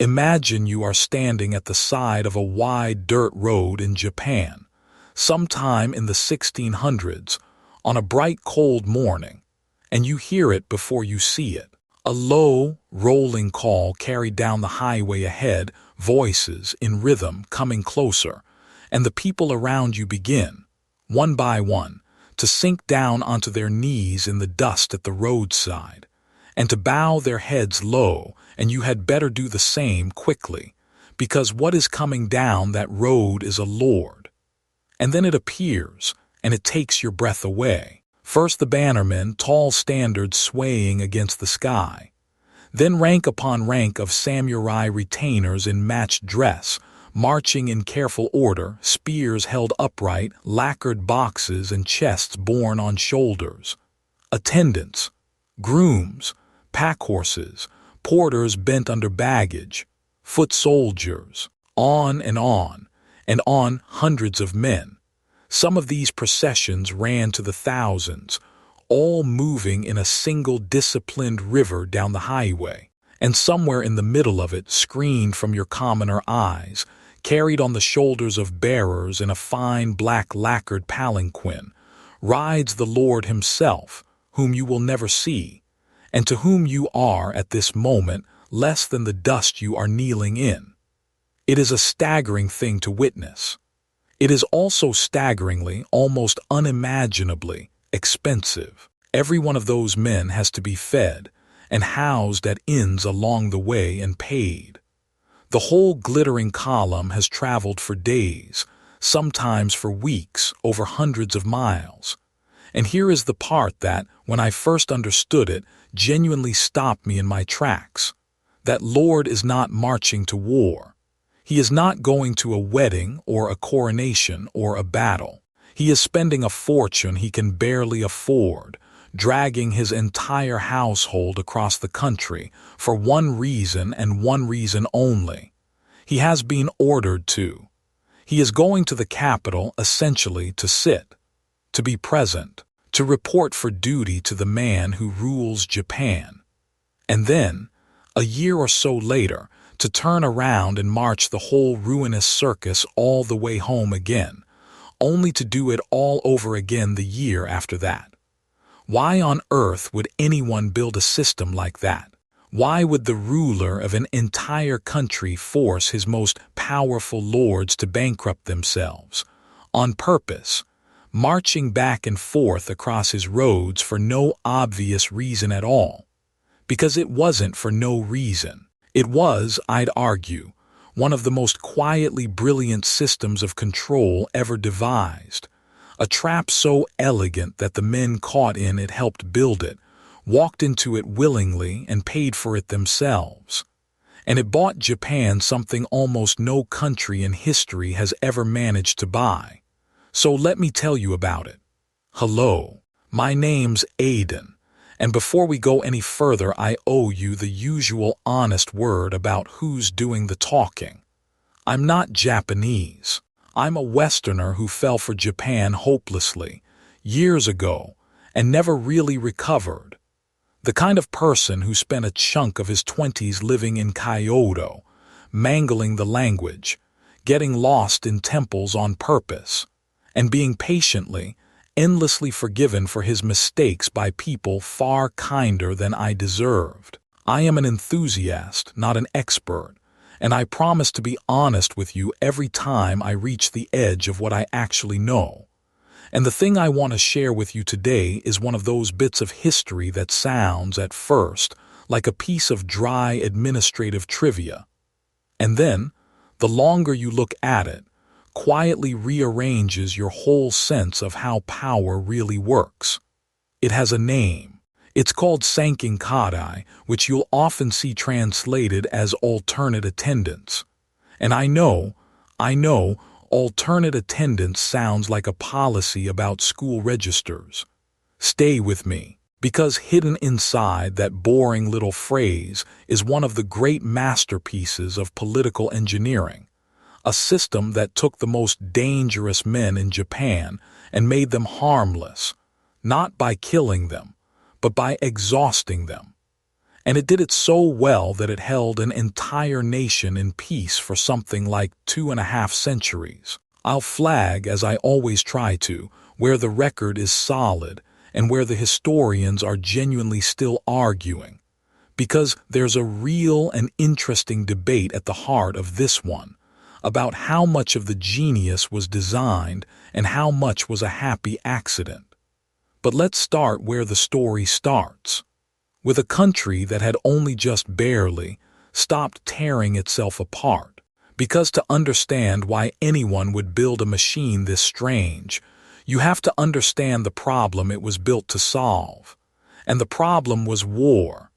Imagine you are standing at the side of a wide dirt road in Japan, sometime in the 1600s, on a bright cold morning, and you hear it before you see it. A low, rolling call carried down the highway ahead, voices in rhythm coming closer, and the people around you begin, one by one, to sink down onto their knees in the dust at the roadside, and to bow their heads low, and you had better do the same quickly, because what is coming down that road is a lord. And then it appears, and it takes your breath away. First the bannermen, tall standards swaying against the sky. Then rank upon rank of samurai retainers in matched dress, marching in careful order, spears held upright, lacquered boxes and chests borne on shoulders. Attendants, grooms, pack horses, porters bent under baggage, foot soldiers, on, and on hundreds of men. Some of these processions ran to the thousands, all moving in a single disciplined river down the highway, and somewhere in the middle of it, screened from your commoner eyes, carried on the shoulders of bearers in a fine black lacquered palanquin, rides the Lord himself, whom you will never see, and to whom you are at this moment less than the dust you are kneeling in. It is a staggering thing to witness. It is also staggeringly, almost unimaginably, expensive. Every one of those men has to be fed and housed at inns along the way and paid. The whole glittering column has traveled for days, sometimes for weeks, over hundreds of miles. And here is the part that, when I first understood it, genuinely stopped me in my tracks. That Lord is not marching to war. He is not going to a wedding or a coronation or a battle. He is spending a fortune he can barely afford, dragging his entire household across the country for one reason and one reason only. He has been ordered to. He is going to the capital essentially to sit, to be present, to report for duty to the man who rules Japan. And then, a year or so later, to turn around and march the whole ruinous circus all the way home again, only to do it all over again the year after that. Why on earth would anyone build a system like that? Why would the ruler of an entire country force his most powerful lords to bankrupt themselves, on purpose, marching back and forth across his roads for no obvious reason at all? Because it wasn't for no reason. It was, I'd argue, one of the most quietly brilliant systems of control ever devised. A trap so elegant that the men caught in it helped build it, walked into it willingly and paid for it themselves. And it bought Japan something almost no country in history has ever managed to buy. So let me tell you about it. Hello, my name's Aiden. And before we go any further, I owe you the usual honest word about who's doing the talking. I'm not Japanese. I'm a Westerner who fell for Japan hopelessly, years ago, and never really recovered. The kind of person who spent a chunk of his 20s living in Kyoto, mangling the language, getting lost in temples on purpose, and being patiently, endlessly forgiven for his mistakes by people far kinder than I deserved. I am an enthusiast, not an expert, and I promise to be honest with you every time I reach the edge of what I actually know. And the thing I want to share with you today is one of those bits of history that sounds, at first, like a piece of dry administrative trivia. And then, the longer you look at it, quietly rearranges your whole sense of how power really works. It has a name. It's called Sankin-kotai, which you'll often see translated as alternate attendance. And I know, alternate attendance sounds like a policy about school registers. Stay with me, because hidden inside that boring little phrase is one of the great masterpieces of political engineering. A system that took the most dangerous men in Japan and made them harmless, not by killing them, but by exhausting them. And it did it so well that it held an entire nation in peace for something like 2.5 centuries. I'll flag, as I always try to, where the record is solid and where the historians are genuinely still arguing, because there's a real and interesting debate at the heart of this one about how much of the genius was designed and how much was a happy accident. But let's start where the story starts, with a country that had only just barely stopped tearing itself apart. Because to understand why anyone would build a machine this strange, you have to understand the problem it was built to solve. And the problem was war.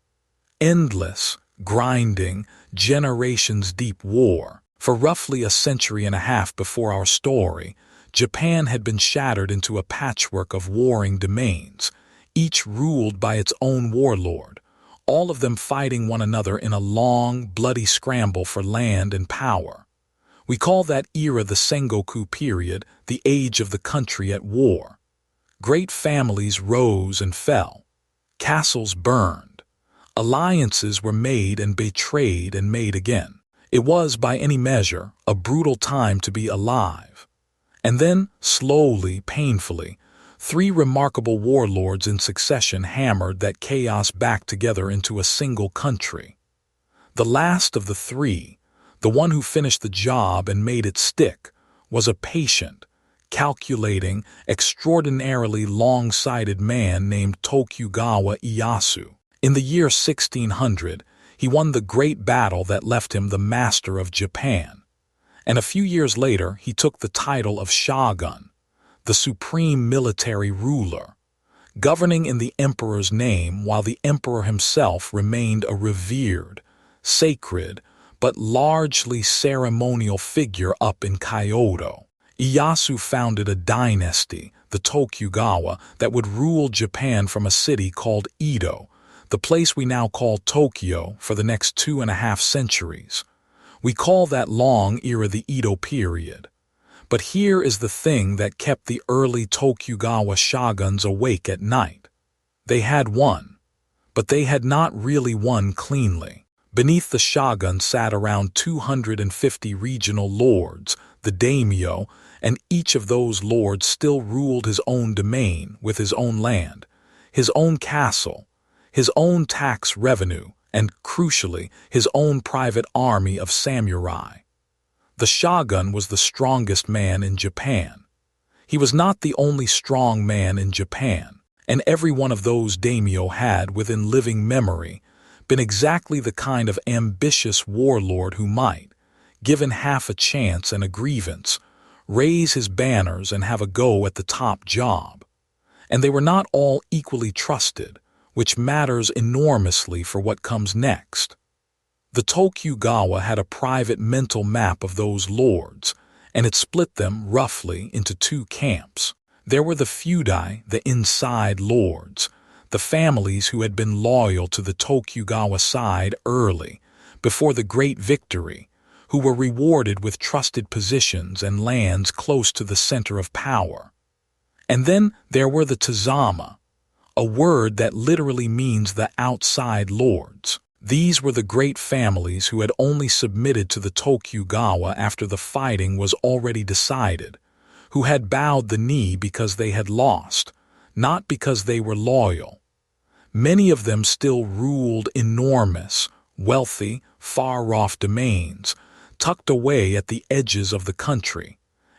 Endless, grinding, generations-deep war. For roughly a century and a half before our story, Japan had been shattered into a patchwork of warring domains, each ruled by its own warlord, all of them fighting one another in a long, bloody scramble for land and power. We call that era the Sengoku period, the age of the country at war. Great families rose and fell. Castles burned. Alliances were made and betrayed and made again. It was, by any measure, a brutal time to be alive. And then, slowly, painfully, 3 remarkable warlords in succession hammered that chaos back together into a single country. The last of the 3, the one who finished the job and made it stick, was a patient, calculating, extraordinarily long-sighted man named Tokugawa Iemitsu. In the year 1600, he won the great battle that left him the master of Japan. And a few years later, he took the title of shogun, the supreme military ruler, governing in the emperor's name while the emperor himself remained a revered, sacred, but largely ceremonial figure up in Kyoto. Iemitsu founded a dynasty, the Tokugawa, that would rule Japan from a city called Edo, the place we now call Tokyo, for the next 2.5 centuries. We call that long era the Edo period. But here is the thing that kept the early Tokugawa shoguns awake at night. They had won, but they had not really won cleanly. Beneath the shogun sat around 250 regional lords, the daimyo, and each of those lords still ruled his own domain with his own land, his own castle, his own tax revenue, and, crucially, his own private army of samurai. The shogun was the strongest man in Japan. He was not the only strong man in Japan, and every one of those daimyo had, within living memory, been exactly the kind of ambitious warlord who might, given half a chance and a grievance, raise his banners and have a go at the top job. And they were not all equally trusted, which matters enormously for what comes next. The Tokugawa had a private mental map of those lords, and it split them roughly into 2 camps. There were the feudai, the inside lords, the families who had been loyal to the Tokugawa side early, before the great victory, who were rewarded with trusted positions and lands close to the center of power. And then there were the tazama, a word that literally means the outside lords. These were the great families who had only submitted to the Tokugawa after the fighting was already decided, who had bowed the knee because they had lost, not because they were loyal. Many of them still ruled enormous, wealthy, far-off domains, tucked away at the edges of the country,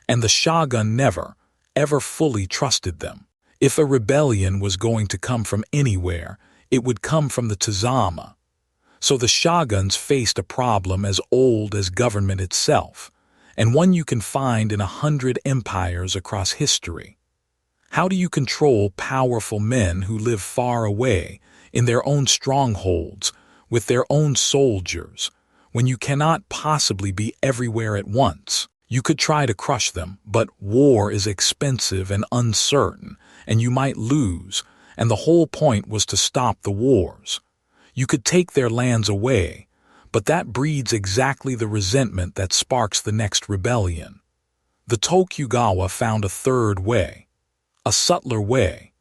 and the shogun never, ever fully trusted them. If a rebellion was going to come from anywhere, it would come from the tazama. So the shoguns faced a problem as old as government itself, and one you can find in 100 empires across history. How do you control powerful men who live far away, in their own strongholds, with their own soldiers, when you cannot possibly be everywhere at once? You could try to crush them, but war is expensive and uncertain, and you might lose, and the whole point was to stop the wars. You could take their lands away, but that breeds exactly the resentment that sparks the next rebellion. The Tokugawa found a third way, a subtler way,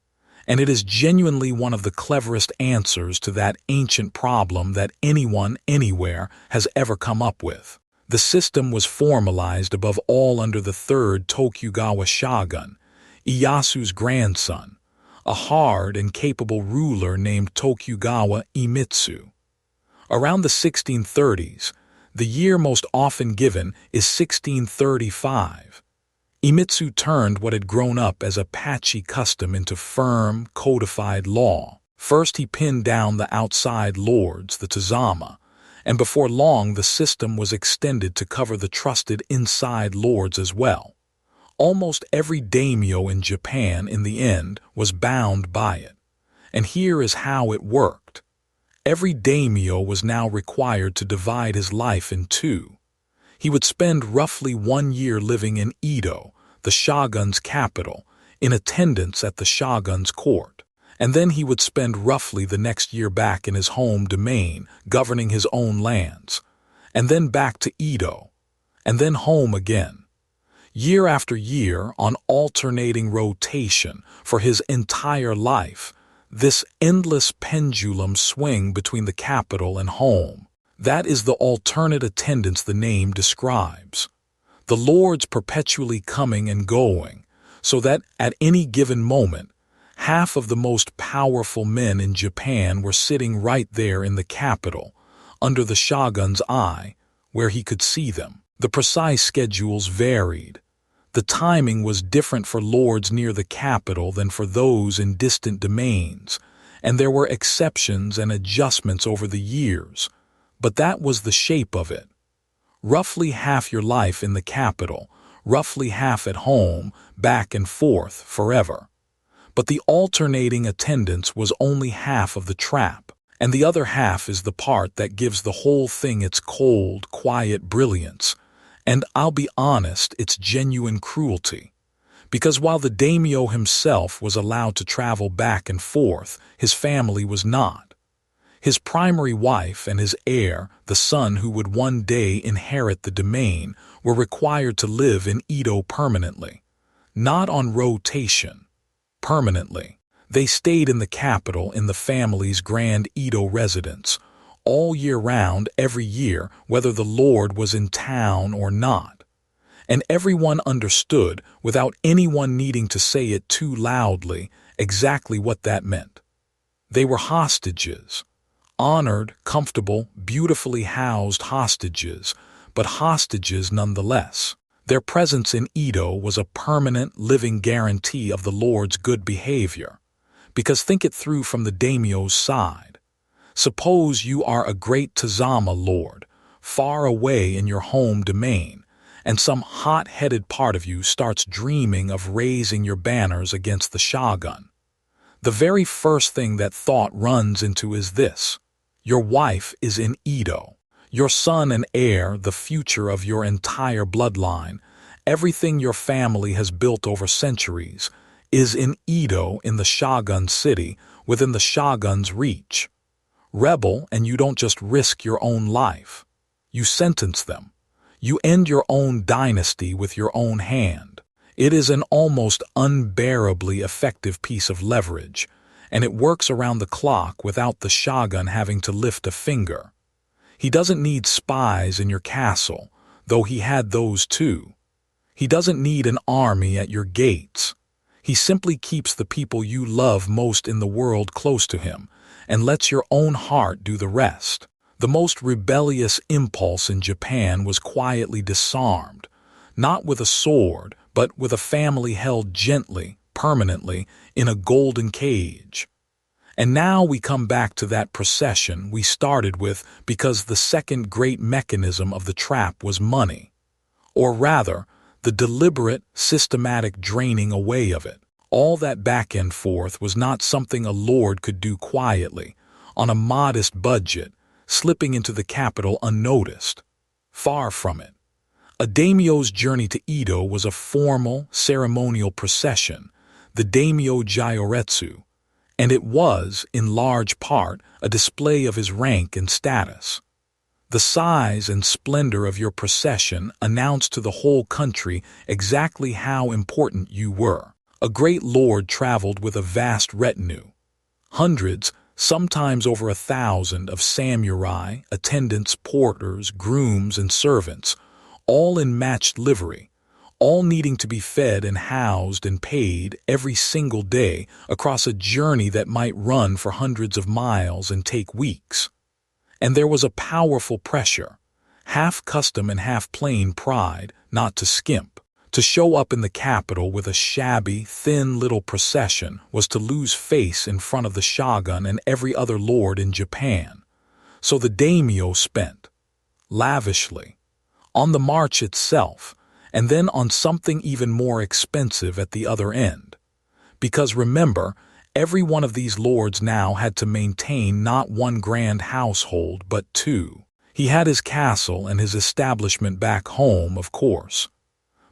And it is genuinely one of the cleverest answers to that ancient problem that anyone, anywhere, has ever come up with. The system was formalized above all under the third Tokugawa shogun, Ieyasu's grandson, a hard and capable ruler named Tokugawa Iemitsu. Around the 1630s, the year most often given is 1635. Iemitsu turned what had grown up as a patchy custom into firm, codified law. First he pinned down the outside lords, the Tazama, and before long the system was extended to cover the trusted inside lords as well. Almost every daimyo in Japan in the end was bound by it. And here is how it worked. Every daimyo was now required to divide his life in two. He would spend roughly 1 year living in Edo, the shogun's capital, in attendance at the shogun's court, and then he would spend roughly the next year back in his home domain, governing his own lands, and then back to Edo, and then home again. Year after year, on alternating rotation for his entire life, this endless pendulum swing between the capital and home. That is the alternate attendance the name describes. The lords perpetually coming and going, so that at any given moment, half of the most powerful men in Japan were sitting right there in the capital, under the shogun's eye, where he could see them. The precise schedules varied. The timing was different for lords near the capital than for those in distant domains, and there were exceptions and adjustments over the years, but that was the shape of it. Roughly half your life in the capital, roughly half at home, back and forth, forever. But the alternating attendance was only half of the trap, and the other half is the part that gives the whole thing its cold, quiet brilliance, and I'll be honest, its genuine cruelty. Because while the daimyo himself was allowed to travel back and forth, his family was not. His primary wife and his heir, the son who would one day inherit the domain, were required to live in Edo permanently. Not on rotation. Permanently. They stayed in the capital in the family's grand Edo residence, all year round, every year, whether the lord was in town or not. And everyone understood, without anyone needing to say it too loudly, exactly what that meant. They were hostages. Honored, comfortable, beautifully housed hostages, but hostages nonetheless. Their presence in Edo was a permanent, living guarantee of the lord's good behavior. Because think it through from the daimyo's side. Suppose you are a great Tazama lord, far away in your home domain, and some hot-headed part of you starts dreaming of raising your banners against the shogun. The very first thing that thought runs into is this. Your wife is in Edo. Your son and heir, the future of your entire bloodline, everything your family has built over centuries, is in Edo in the shogun's city, within the shogun's reach. Rebel, and you don't just risk your own life. You sentence them. You end your own dynasty with your own hand. It is an almost unbearably effective piece of leverage, and it works around the clock without the shogun having to lift a finger. He doesn't need spies in your castle, though he had those too. He doesn't need an army at your gates. He simply keeps the people you love most in the world close to him, and lets your own heart do the rest. The most rebellious impulse in Japan was quietly disarmed, not with a sword, but with a family held gently, permanently, in a golden cage. And now we come back to that procession we started with because the second great mechanism of the trap was money. Or rather, the deliberate, systematic draining away of it. All that back and forth was not something a lord could do quietly, on a modest budget, slipping into the capital unnoticed. Far from it. A daimyo's journey to Edo was a formal, ceremonial procession, the daimyo Jyoretsu, and it was, in large part, a display of his rank and status. The size and splendor of your procession announced to the whole country exactly how important you were. A great lord traveled with a vast retinue. Hundreds, sometimes over 1,000 of samurai, attendants, porters, grooms, and servants, all in matched livery, all needing to be fed and housed and paid every single day across a journey that might run for hundreds of miles and take weeks. And there was a powerful pressure, half custom and half plain pride, not to skimp. To show up in the capital with a shabby, thin little procession was to lose face in front of the shogun and every other lord in Japan. So the daimyo spent, lavishly, on the march itself, and then on something even more expensive at the other end. Because remember, every one of these lords now had to maintain not one grand household, but two. He had his castle and his establishment back home, of course.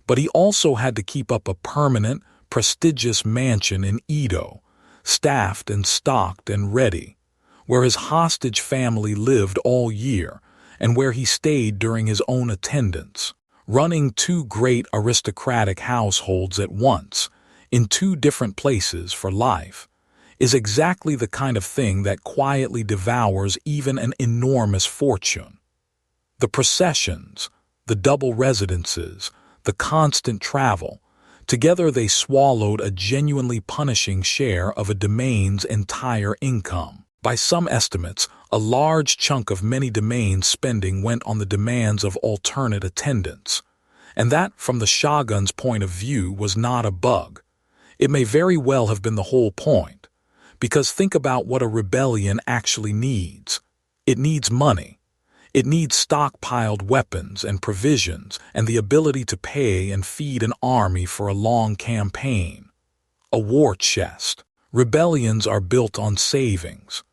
But he also had to keep up a permanent, prestigious mansion in Edo, staffed and stocked and ready, where his hostage family lived all year and where he stayed during his own attendance. Running two great aristocratic households at once, in two different places for life, is exactly the kind of thing that quietly devours even an enormous fortune. The processions, the double residences, the constant travel, together they swallowed a genuinely punishing share of a domain's entire income. By some estimates, a large chunk of many domains' spending went on the demands of alternate attendants. And that, from the shogun's point of view, was not a bug. It may very well have been the whole point. Because think about what a rebellion actually needs. It needs money. It needs stockpiled weapons and provisions and the ability to pay and feed an army for a long campaign. A war chest. Rebellions are built on savings,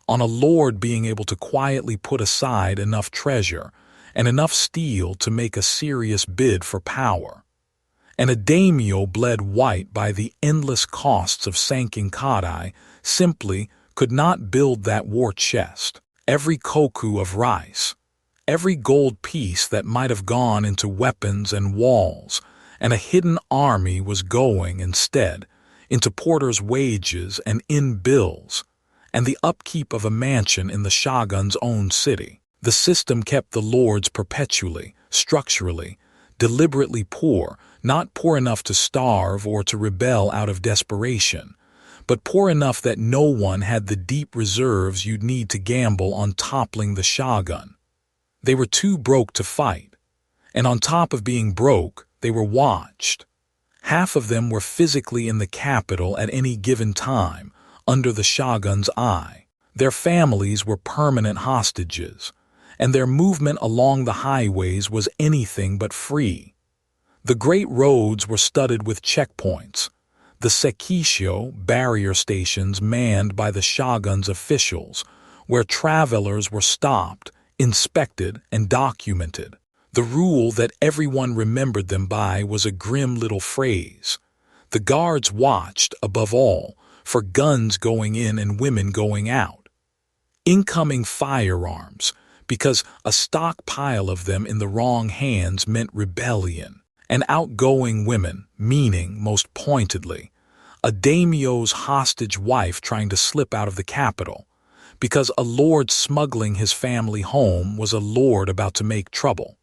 on a lord being able to quietly put aside enough treasure and enough steel to make a serious bid for power. And a daimyo bled white by the endless costs of Sankin-kotai simply could not build that war chest. Every koku of rice, every gold piece that might have gone into weapons and walls, and a hidden army was going instead into porters' wages and in bills, and the upkeep of a mansion in the shogun's own city. The system kept the lords perpetually, structurally, deliberately poor, not poor enough to starve or to rebel out of desperation, but poor enough that no one had the deep reserves you'd need to gamble on toppling the shogun. They were too broke to fight, and on top of being broke, they were watched. Half of them were physically in the capital at any given time, under the shogun's eye. Their families were permanent hostages, and their movement along the highways was anything but free. The great roads were studded with checkpoints, the sekisho barrier stations manned by the shogun's officials, where travelers were stopped, inspected, and documented. The rule that everyone remembered them by was a grim little phrase. The guards watched, above all, for guns going in and women going out. Incoming firearms, because a stockpile of them in the wrong hands meant rebellion. And outgoing women, meaning, most pointedly, a daimyo's hostage wife trying to slip out of the capital, because a lord smuggling his family home was a lord about to make trouble.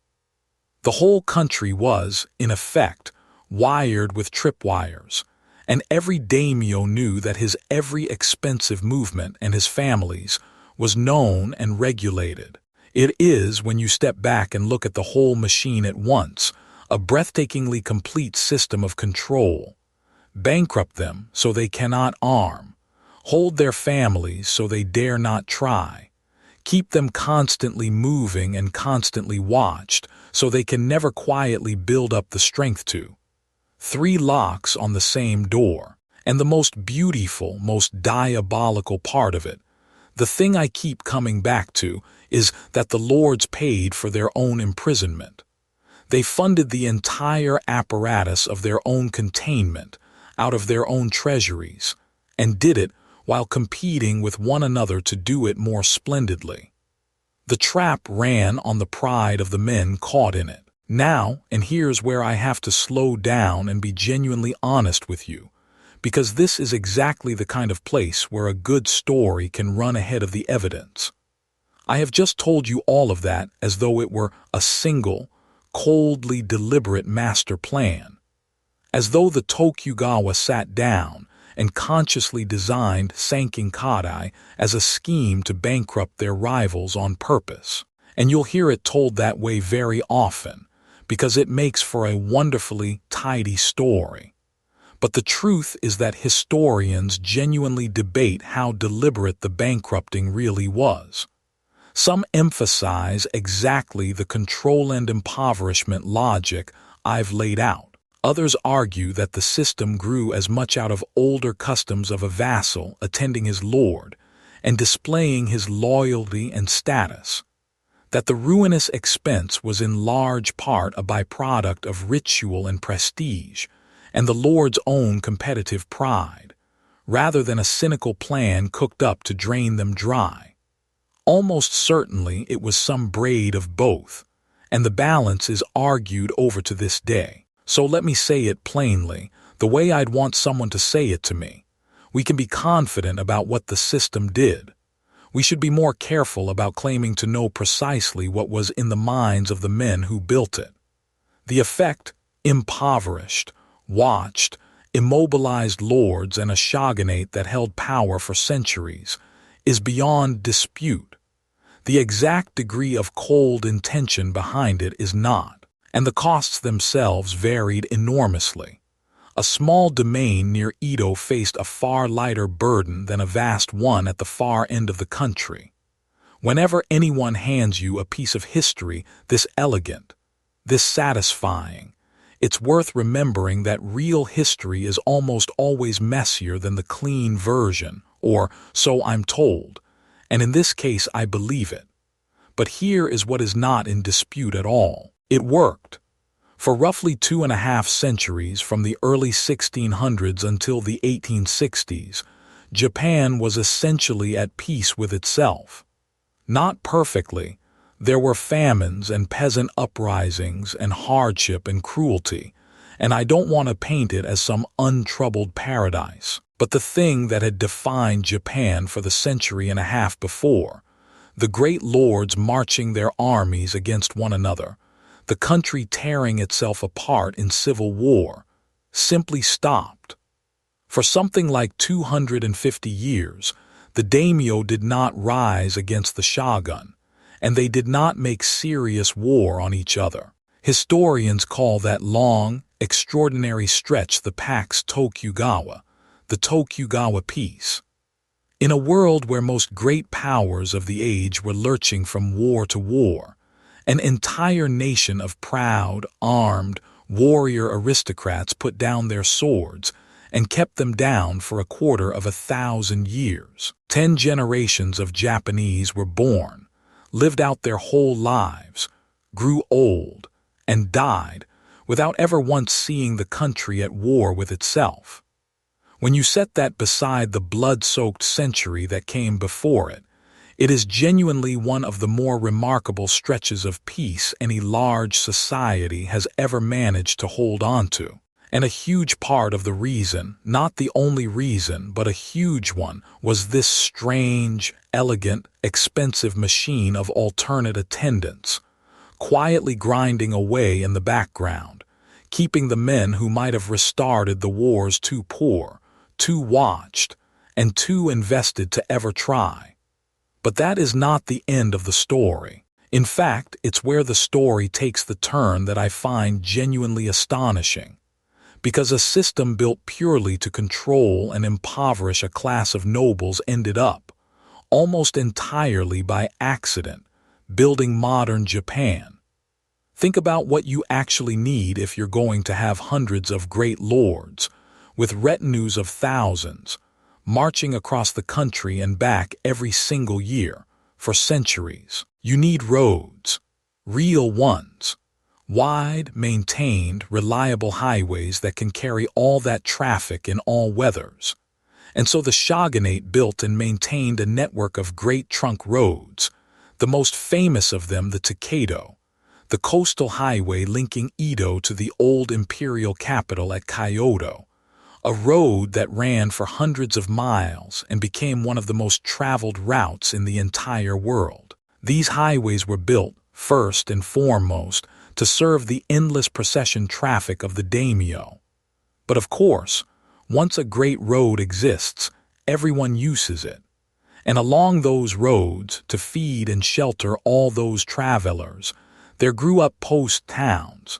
The whole country was, in effect, wired with tripwires, and every daimyo knew that his every expensive movement and his family's was known and regulated. It is, when you step back and look at the whole machine at once, a breathtakingly complete system of control. Bankrupt them so they cannot arm, hold their families so they dare not try, keep them constantly moving and constantly watched so they can never quietly build up the strength to. 3 locks on the same door, and the most beautiful, most diabolical part of it, the thing I keep coming back to, is that the lords paid for their own imprisonment. They funded the entire apparatus of their own containment out of their own treasuries, and did it while competing with one another to do it more splendidly. The trap ran on the pride of the men caught in it. Now, and here's where I have to slow down and be genuinely honest with you, because this is exactly the kind of place where a good story can run ahead of the evidence. I have just told you all of that as though it were a single, coldly deliberate master plan, as though the Tokugawa sat down and consciously designed Sankin-kotai as a scheme to bankrupt their rivals on purpose. And you'll hear it told that way very often, because it makes for a wonderfully tidy story. But the truth is that historians genuinely debate how deliberate the bankrupting really was. Some emphasize exactly the control and impoverishment logic I've laid out. Others argue that the system grew as much out of older customs of a vassal attending his lord and displaying his loyalty and status, that the ruinous expense was in large part a byproduct of ritual and prestige, and the lord's own competitive pride, rather than a cynical plan cooked up to drain them dry. Almost certainly it was some braid of both, and the balance is argued over to this day. So let me say it plainly, the way I'd want someone to say it to me. We can be confident about what the system did. We should be more careful about claiming to know precisely what was in the minds of the men who built it. The effect: impoverished, watched, immobilized lords and a shogunate that held power for centuries, is beyond dispute. The exact degree of cold intention behind it is not, and the costs themselves varied enormously. A small domain near Edo faced a far lighter burden than a vast one at the far end of the country. Whenever anyone hands you a piece of history this elegant, this satisfying, it's worth remembering that real history is almost always messier than the clean version, or so I'm told, and in this case I believe it. But here is what is not in dispute at all. It worked. For roughly 2.5 centuries, from the early 1600s until the 1860s, Japan was essentially at peace with itself. Not perfectly. There were famines and peasant uprisings and hardship and cruelty, and I don't want to paint it as some untroubled paradise. But the thing that had defined Japan for the century and a half before, the great lords marching their armies against one another, the country tearing itself apart in civil war, simply stopped. For something like 250 years, the daimyo did not rise against the shogun, and they did not make serious war on each other. Historians call that long, extraordinary stretch the Pax Tokugawa, the Tokugawa peace. In a world where most great powers of the age were lurching from war to war, an entire nation of proud, armed, warrior aristocrats put down their swords and kept them down for 250 years. 10 generations of Japanese were born, lived out their whole lives, grew old, and died without ever once seeing the country at war with itself. When you set that beside the blood-soaked century that came before it, it is genuinely one of the more remarkable stretches of peace any large society has ever managed to hold on to. And a huge part of the reason, not the only reason, but a huge one, was this strange, elegant, expensive machine of alternate attendants, quietly grinding away in the background, keeping the men who might have restarted the wars too poor, too watched, and too invested to ever try. But that is not the end of the story. In fact, it's where the story takes the turn that I find genuinely astonishing. Because a system built purely to control and impoverish a class of nobles ended up, almost entirely by accident, building modern Japan. Think about what you actually need if you're going to have hundreds of great lords, with retinues of thousands, marching across the country and back every single year, for centuries. You need roads, real ones, wide, maintained, reliable highways that can carry all that traffic in all weathers. And so the shogunate built and maintained a network of great trunk roads, the most famous of them the Tokaido, the coastal highway linking Edo to the old imperial capital at Kyoto, a road that ran for hundreds of miles and became one of the most traveled routes in the entire world. These highways were built, first and foremost, to serve the endless procession traffic of the daimyo. But of course, once a great road exists, everyone uses it. And along those roads, to feed and shelter all those travelers, there grew up post towns.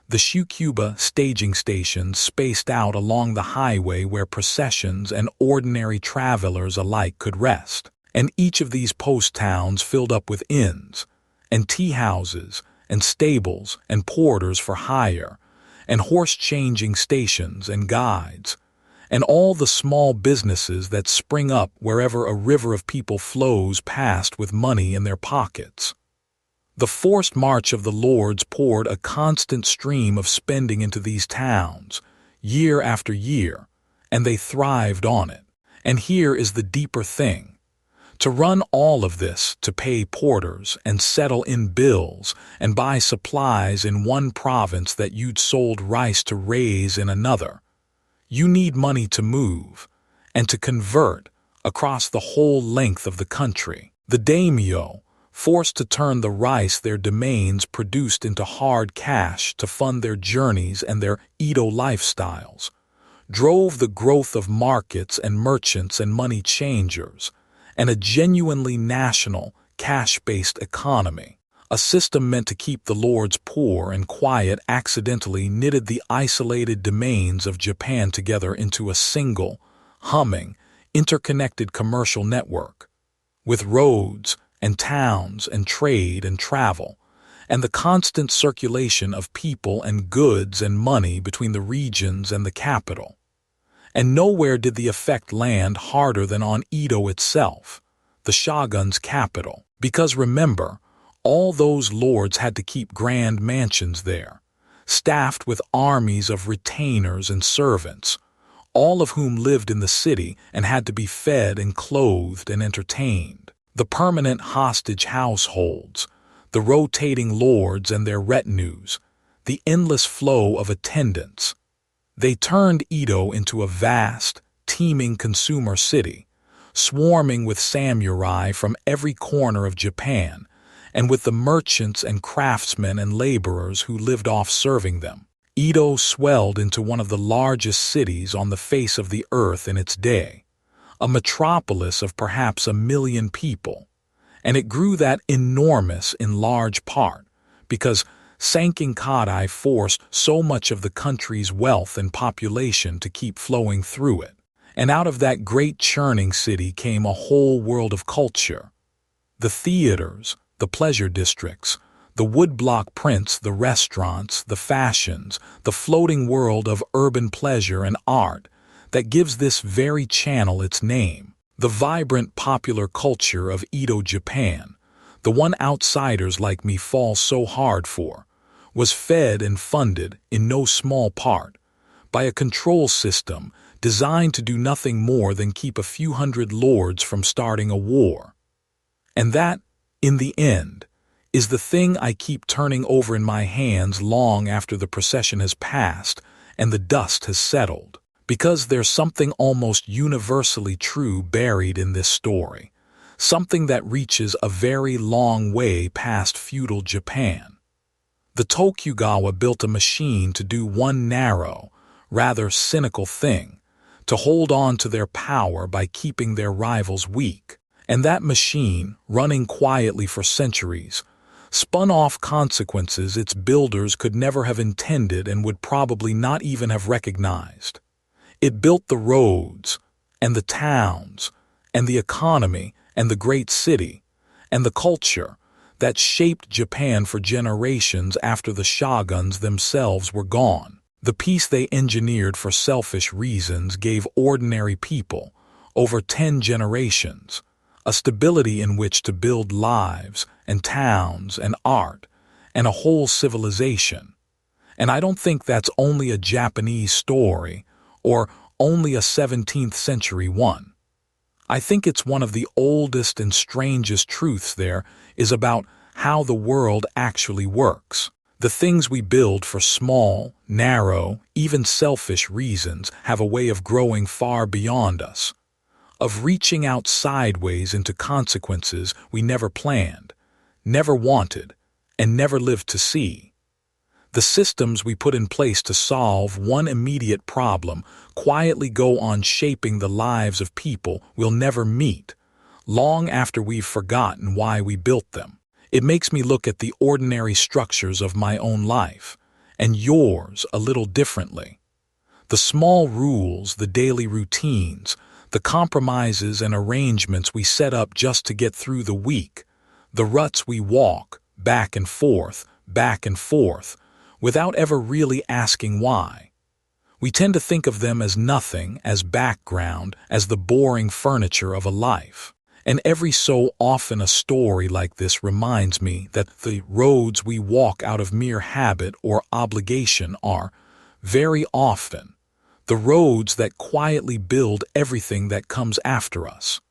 The Shukuba staging stations spaced out along the highway where processions and ordinary travelers alike could rest. And each of these post towns filled up with inns, and tea houses, and stables, and porters for hire, and horse-changing stations and guides, and all the small businesses that spring up wherever a river of people flows past with money in their pockets. The forced march of the lords poured a constant stream of spending into these towns, year after year, and they thrived on it. And here is the deeper thing. To run all of this, to pay porters and settle in bills and buy supplies in one province that you'd sold rice to raise in another, you need money to move and to convert across the whole length of the country. The daimyo, forced to turn the rice their domains produced into hard cash to fund their journeys and their Edo lifestyles, drove the growth of markets and merchants and money changers, and a genuinely national, cash-based economy. A system meant to keep the lords poor and quiet accidentally knitted the isolated domains of Japan together into a single, humming, interconnected commercial network, with roads and towns and trade and travel, and the constant circulation of people and goods and money between the regions and the capital. And nowhere did the effect land harder than on Edo itself, the shogun's capital, because remember, all those lords had to keep grand mansions there, staffed with armies of retainers and servants, all of whom lived in the city and had to be fed and clothed and entertained. The permanent hostage households, the rotating lords and their retinues, the endless flow of attendants. They turned Edo into a vast, teeming consumer city, swarming with samurai from every corner of Japan, and with the merchants and craftsmen and laborers who lived off serving them. Edo swelled into one of the largest cities on the face of the earth in its day, a metropolis of perhaps 1 million people, and it grew that enormous in large part because Sankin-kotai forced so much of the country's wealth and population to keep flowing through it. And out of that great churning city came a whole world of culture. The theaters, the pleasure districts, the woodblock prints, the restaurants, the fashions, the floating world of urban pleasure and art that gives this very channel its name. The vibrant popular culture of Edo, Japan, the one outsiders like me fall so hard for, was fed and funded, in no small part, by a control system designed to do nothing more than keep a few hundred lords from starting a war. And that, in the end, is the thing I keep turning over in my hands long after the procession has passed and the dust has settled. Because there's something almost universally true buried in this story, something that reaches a very long way past feudal Japan. The Tokugawa built a machine to do one narrow, rather cynical thing, to hold on to their power by keeping their rivals weak. And that machine, running quietly for centuries, spun off consequences its builders could never have intended and would probably not even have recognized. It built the roads, and the towns, and the economy, and the great city, and the culture that shaped Japan for generations after the shoguns themselves were gone. The peace they engineered for selfish reasons gave ordinary people, over 10 generations, a stability in which to build lives, and towns, and art, and a whole civilization. And I don't think that's only a Japanese story, or only a 17th century one. I think it's one of the oldest and strangest truths there is about how the world actually works. The things we build for small, narrow, even selfish reasons have a way of growing far beyond us, of reaching out sideways into consequences we never planned, never wanted, and never lived to see. The systems we put in place to solve one immediate problem quietly go on shaping the lives of people we'll never meet, long after we've forgotten why we built them. It makes me look at the ordinary structures of my own life, and yours a little differently. The small rules, the daily routines, the compromises and arrangements we set up just to get through the week, the ruts we walk, back and forth, without ever really asking why. We tend to think of them as nothing, as background, as the boring furniture of a life. And every so often a story like this reminds me that the roads we walk out of mere habit or obligation are, very often, the roads that quietly build everything that comes after us.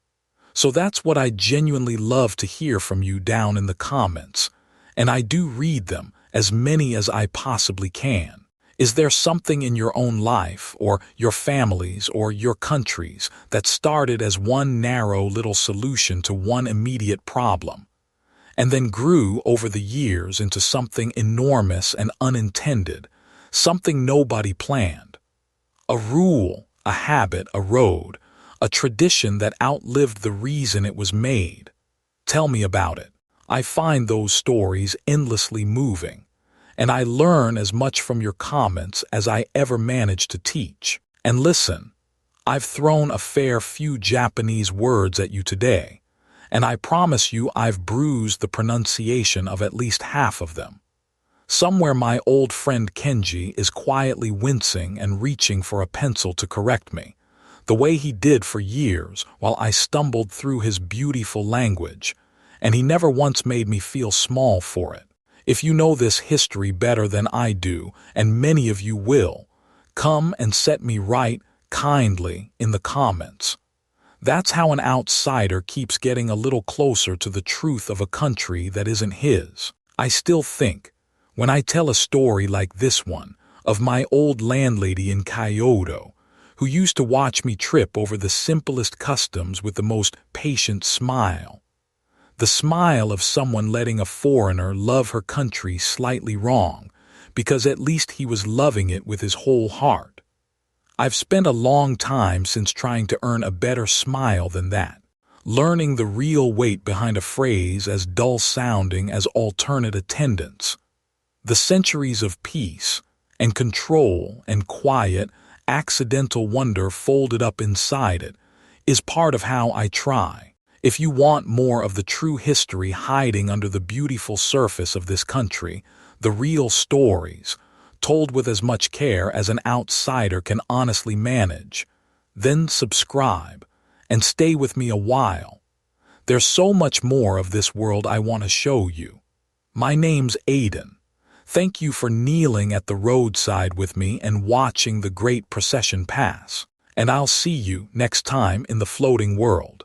So that's what I genuinely love to hear from you down in the comments, and I do read them, as many as I possibly can. Is there something in your own life, or your family's, or your country's, that started as one narrow little solution to one immediate problem, and then grew over the years into something enormous and unintended, something nobody planned? A rule, a habit, a road, a tradition that outlived the reason it was made. Tell me about it. I find those stories endlessly moving, and I learn as much from your comments as I ever manage to teach. And listen, I've thrown a fair few Japanese words at you today, and I promise you I've bruised the pronunciation of at least half of them. Somewhere my old friend Kenji is quietly wincing and reaching for a pencil to correct me, the way he did for years while I stumbled through his beautiful language, and he never once made me feel small for it. If you know this history better than I do, and many of you will, come and set me right kindly in the comments. That's how an outsider keeps getting a little closer to the truth of a country that isn't his. I still think, when I tell a story like this one, of my old landlady in Kyoto, who used to watch me trip over the simplest customs with the most patient smile. The smile of someone letting a foreigner love her country slightly wrong, because at least he was loving it with his whole heart. I've spent a long time since trying to earn a better smile than that, learning the real weight behind a phrase as dull-sounding as alternate attendance. The centuries of peace and control and quiet, accidental wonder folded up inside it is part of how I try. If you want more of the true history hiding under the beautiful surface of this country, the real stories, told with as much care as an outsider can honestly manage, then subscribe and stay with me a while. There's so much more of this world I want to show you. My name's Aiden. Thank you for kneeling at the roadside with me and watching the Great Procession pass, and I'll see you next time in the floating world.